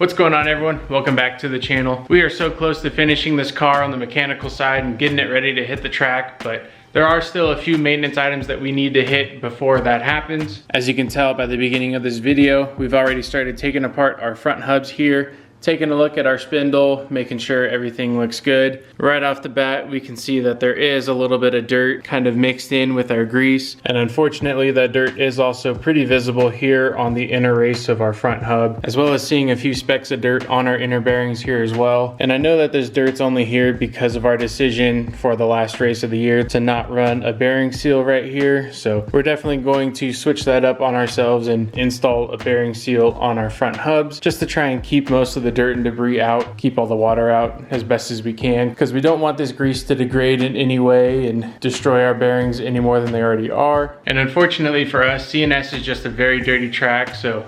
What's going on, everyone? Welcome back to the channel. We are so close to finishing this car on the mechanical side and getting it ready to hit the track, but there are still a few maintenance items that we need to hit before that happens. As you can tell by the beginning of this video, we've already started taking apart our front hubs here, taking a look at our spindle, making sure everything looks good. Right off the bat, we can see that there is a little bit of dirt kind of mixed in with our grease. And unfortunately, that dirt is also pretty visible here on the inner race of our front hub, as well as seeing a few specks of dirt on our inner bearings here as well. And I know that this dirt's only here because of our decision for the last race of the year to not run a bearing seal right here. So we're definitely going to switch that up on ourselves and install a bearing seal on our front hubs, just to try and keep most of the dirt and debris out, keep all the water out as best as we can, because we don't want this grease to degrade in any way and destroy our bearings any more than they already are. And unfortunately for us, CNS is just a very dirty track, so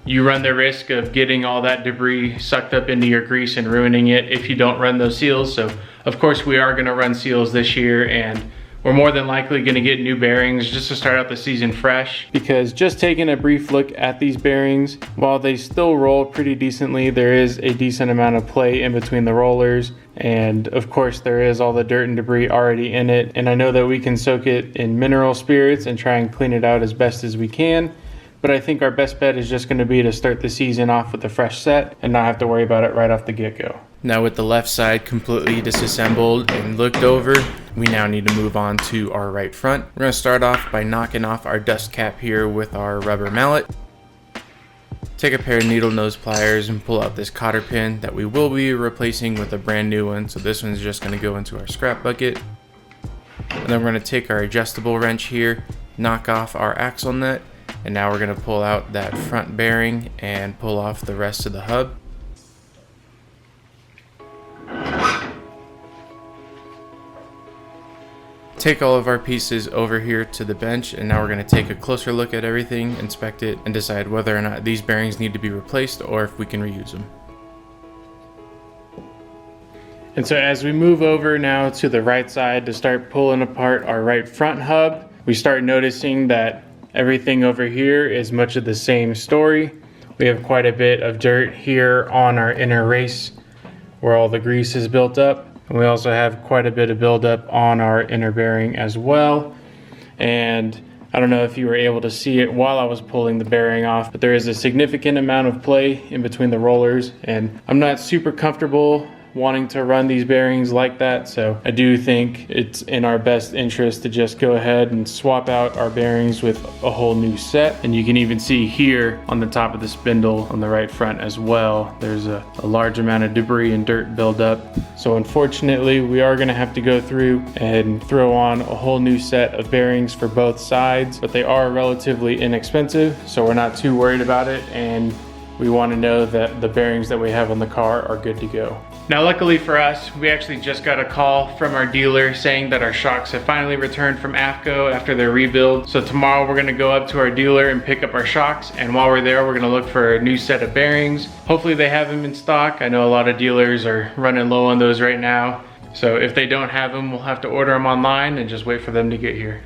you run the risk of getting all that debris sucked up into your grease and ruining it if you don't run those seals. So of course we are going to run seals this year, and we're more than likely going to get new bearings just to start out the season fresh, because just taking a brief look at these bearings, while they still roll pretty decently, there is a decent amount of play in between the rollers, and of course there is all the dirt and debris already in it. And I know that we can soak it in mineral spirits and try and clean it out as best as we can, but I think our best bet is just going to be to start the season off with a fresh set and not have to worry about it right off the get-go. Now with the left side completely disassembled and looked over, we now need to move on to our right front. We're going to start off by knocking off our dust cap here with our rubber mallet. Take a pair of needle nose pliers and pull out this cotter pin that we will be replacing with a brand new one. So this one's just going to go into our scrap bucket. And then we're going to take our adjustable wrench here, knock off our axle nut, and now we're going to pull out that front bearing and pull off the rest of the hub. Take all of our pieces over here to the bench, and now we're going to take a closer look at everything, inspect it, and decide whether or not these bearings need to be replaced or if we can reuse them. And so as we move over now to the right side to start pulling apart our right front hub, we start noticing that everything over here is much of the same story. We have quite a bit of dirt here on our inner race where all the grease is built up. And we also have quite a bit of buildup on our inner bearing as well. And I don't know if you were able to see it while I was pulling the bearing off, but there is a significant amount of play in between the rollers, and I'm not super comfortable wanting to run these bearings like that. So I do think it's in our best interest to just go ahead and swap out our bearings with a whole new set. And you can even see here on the top of the spindle on the right front as well, there's a large amount of debris and dirt buildup. So unfortunately, we are going to have to go through and throw on a whole new set of bearings for both sides, but they are relatively inexpensive, so we're not too worried about it, and we want to know that the bearings that we have on the car are good to go. Now luckily for us, we actually just got a call from our dealer saying that our shocks have finally returned from AFCO after their rebuild. So tomorrow we're gonna go up to our dealer and pick up our shocks, and while we're there, we're gonna look for a new set of bearings. Hopefully they have them in stock. I know a lot of dealers are running low on those right now. So if they don't have them, we'll have to order them online and just wait for them to get here.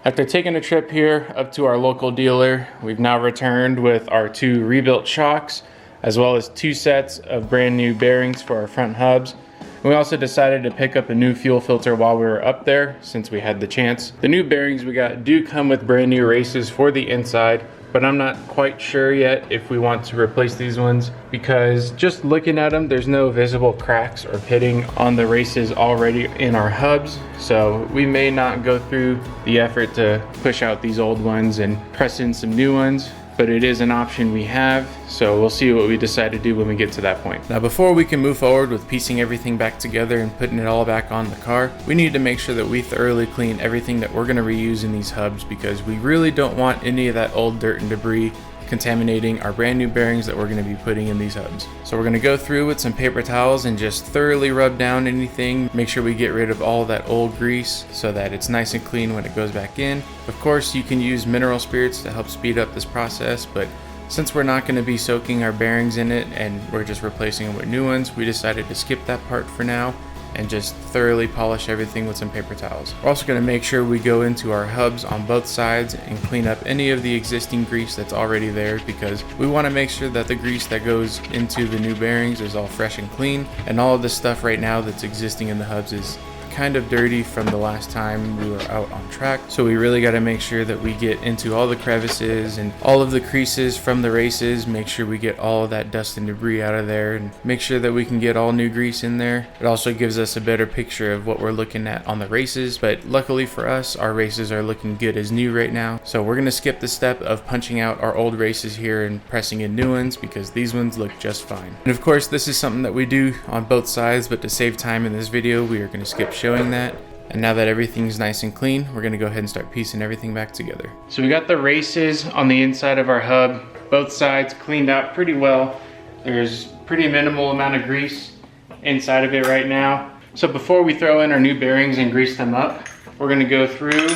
After taking a trip here up to our local dealer, we've now returned with our 2 rebuilt shocks, as well as 2 sets of brand new bearings for our front hubs. We also decided to pick up a new fuel filter while we were up there, since we had the chance. The new bearings we got do come with brand new races for the inside, but I'm not quite sure yet if we want to replace these ones, because just looking at them, there's no visible cracks or pitting on the races already in our hubs. So we may not go through the effort to push out these old ones and press in some new ones, but it is an option we have, so we'll see what we decide to do when we get to that point. Now before we can move forward with piecing everything back together and putting it all back on the car, we need to make sure that we thoroughly clean everything that we're going to reuse in these hubs, because we really don't want any of that old dirt and debris contaminating our brand new bearings that we're going to be putting in these hubs. So we're going to go through with some paper towels and just thoroughly rub down anything, make sure we get rid of all that old grease so that it's nice and clean when it goes back in. Of course, you can use mineral spirits to help speed up this process, but since we're not going to be soaking our bearings in it and we're just replacing them with new ones, we decided to skip that part for now and just thoroughly polish everything with some paper towels. We're also going to make sure we go into our hubs on both sides and clean up any of the existing grease that's already there, because we want to make sure that the grease that goes into the new bearings is all fresh and clean, and all of the stuff right now that's existing in the hubs is kind of dirty from the last time we were out on track. So we really got to make sure that we get into all the crevices and all of the creases from the races, make sure we get all of that dust and debris out of there, and make sure that we can get all new grease in there. It also gives us a better picture of what we're looking at on the races, but luckily for us, our races are looking good as new right now. So we're going to skip the step of punching out our old races here and pressing in new ones, because these ones look just fine. And of course, this is something that we do on both sides, but to save time in this video, we are going to skip showing that. And now that everything's nice and clean, we're going to go ahead and start piecing everything back together. So we got the races on the inside of our hub, both sides cleaned out pretty well. There's pretty minimal amount of grease inside of it right now. So before we throw in our new bearings and grease them up, we're going to go through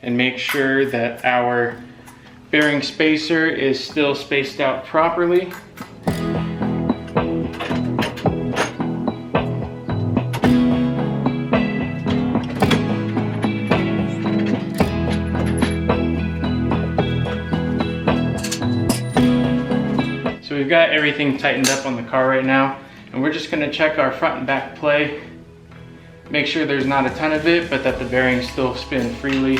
and make sure that our bearing spacer is still spaced out properly. We've got everything tightened up on the car right now, and we're just going to check our front and back play, make sure there's not a ton of it, but that the bearings still spin freely.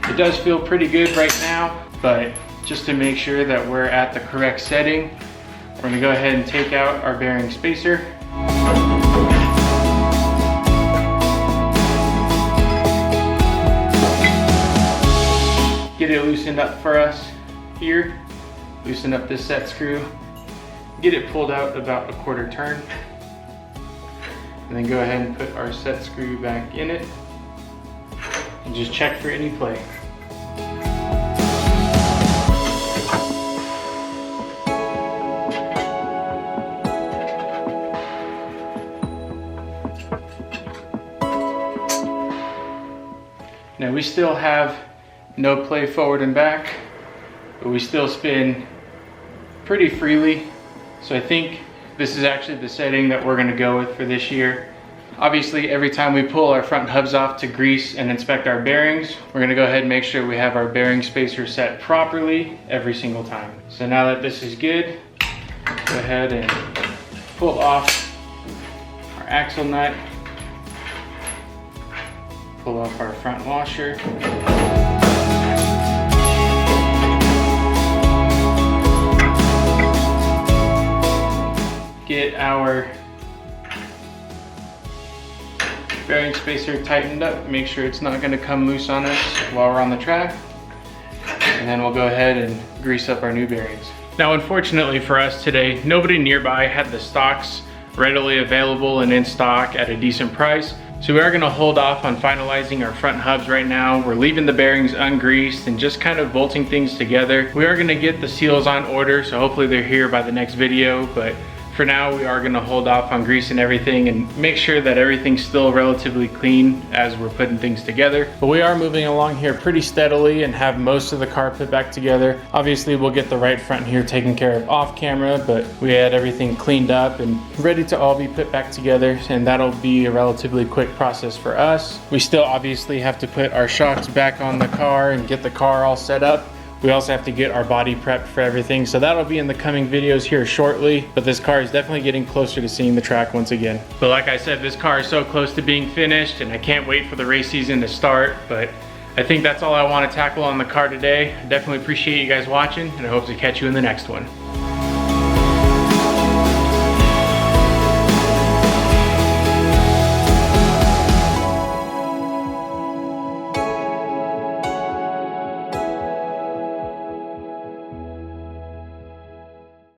It does feel pretty good right now, but just to make sure that we're at the correct setting, we're going to go ahead and take out our bearing spacer. Get it loosened up for us here. Loosen up this set screw, get it pulled out about a quarter turn, and then go ahead and put our set screw back in it and just check for any play. Now we still have no play forward and back, but we still spin pretty freely. So I think this is actually the setting that we're gonna go with for this year. Obviously, every time we pull our front hubs off to grease and inspect our bearings, we're gonna go ahead and make sure we have our bearing spacer set properly every single time. So now that this is good, go ahead and pull off our axle nut, pull off our front washer. Get our bearing spacer tightened up, make sure it's not going to come loose on us while we're on the track, and then we'll go ahead and grease up our new bearings. Now unfortunately for us today, nobody nearby had the stocks readily available and in stock at a decent price, so we are going to hold off on finalizing our front hubs right now. We're leaving the bearings ungreased and just kind of bolting things together. We are going to get the seals on order, so hopefully they're here by the next video, but for now, we are gonna hold off on greasing everything and make sure that everything's still relatively clean as we're putting things together. But we are moving along here pretty steadily and have most of the car put back together. Obviously, we'll get the right front here taken care of off camera, but we had everything cleaned up and ready to all be put back together, and that'll be a relatively quick process for us. We still obviously have to put our shocks back on the car and get the car all set up. We also have to get our body prepped for everything, so that'll be in the coming videos here shortly, but this car is definitely getting closer to seeing the track once again. But like I said, this car is so close to being finished, and I can't wait for the race season to start, but I think that's all I want to tackle on the car today. I definitely appreciate you guys watching, and I hope to catch you in the next one.